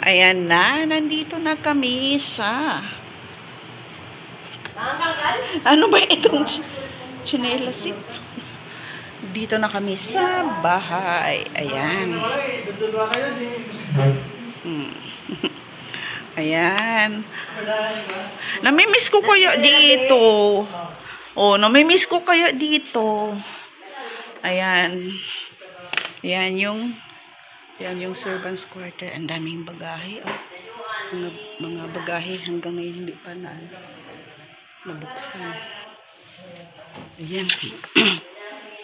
Ayan na, nandito na kami sa... Ano ba itong chinelas? Dito na kami sa bahay. Ayan. Ayan. Namimiss ko kaya dito. Oh, namimiss ko kaya dito. Ayan. Ayan yung servants quarter. Ang daming bagahe. Oh. Mga bagahe hanggang ngayon hindi pa nabuksan. Ayan.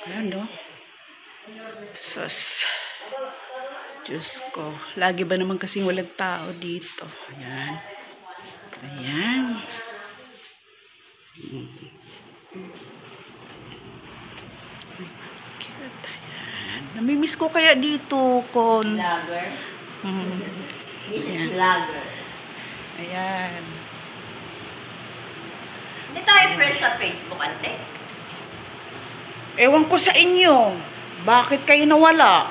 Ayan, no? Sus. Diyos ko. Lagi ba naman kasing walang tao dito? Ayan. Ayan. Cute. Ayan. Namimiss ko kaya dito, Kon. Vlogger. Ayan. Vlogger. Ayan. Hindi tayo friends sa Facebook, ante? Ewan ko sa inyo. Bakit kayo nawala?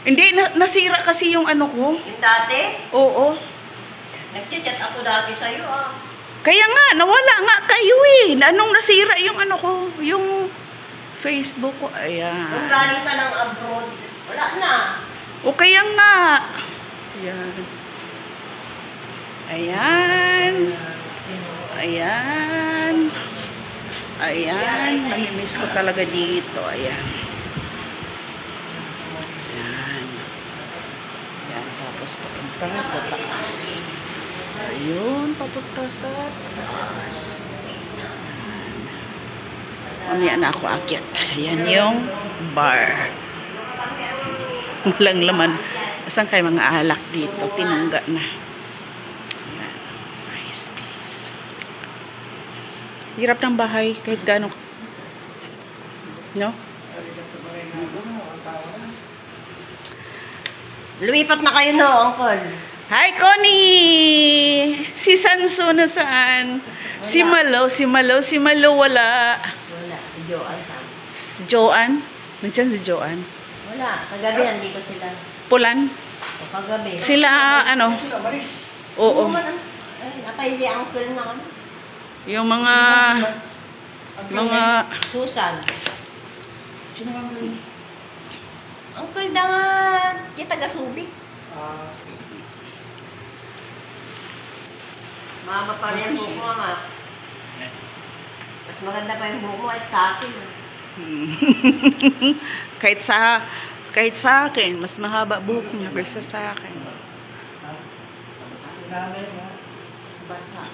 Hindi, nasira kasi yung ano ko. Yung dati? Oo. Nag-chat ako dati sa'yo, ah. Kaya nga, nawala nga kayo eh. Anong nasira yung ano ko? Yung Facebook ko. Ayan. Kung galing ka ng abroad, wala na. O kaya nga. Ayan. Ayan. Ayan. Ayan. Namimiss ko talaga dito. Ayan. Ayan. Ayan. Tapos papunta sa taas. Ayun. Papunta sa taas. Mamaya na ako akyat. Ayan yung bar. Walang laman. Asan kayo mga alak dito? Tinangga na. Ayan. Nice place. Hirap ng bahay kahit gano'n. No? Lumipat na kayo, no, Uncle? Hi, Connie! Si Sanso na saan? Si Malo wala. Wala, si Joanne. Si Joanne? Nandiyan si Joanne? Wala, kagabi nandito sila. Pulan? O kagabi. Sila, ano? Oo. Ay, nakahili ang Uncle na kami. Yung mga... Susan. Sino nga mo? Uncle na kita Gasubi. Mama pa rin buhok mo, ama. Mas maganda pa yung buhok mo ay sa akin. kahit sa akin, mas mahaba buhok niya kaysa sa akin. Basa.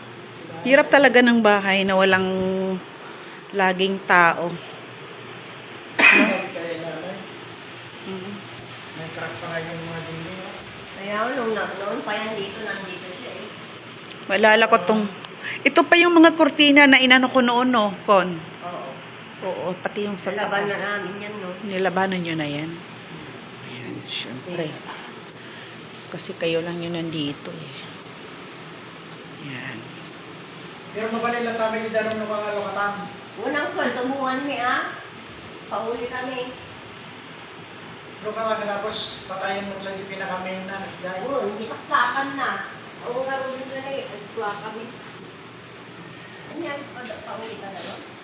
Hirap talaga ng bahay na walang laging tao. May crack pa nga yung mga dingding. Kaya noon pa yan dito, nandito siya eh. Malala ko tong... Ito pa yung mga kurtina na inano ko noon, no, Kon? Oo. Oo, pati yung sa Laban na taas. namin yan, no? Nilabanan nyo na yan. Ayan, syempre. Kasi kayo lang yun nandito eh. Yan. Pero mabalila tayo ni Darong nakangalokatan. Unang call, tumuhan mi ah. Pauli kami. Pero tapos patayin mo talaga yung pinaka-main na nasday. Oo, hindi saksakan na. Oo nga rin na eh. Agtwa kami. Ano yan? Pauli ka na, no?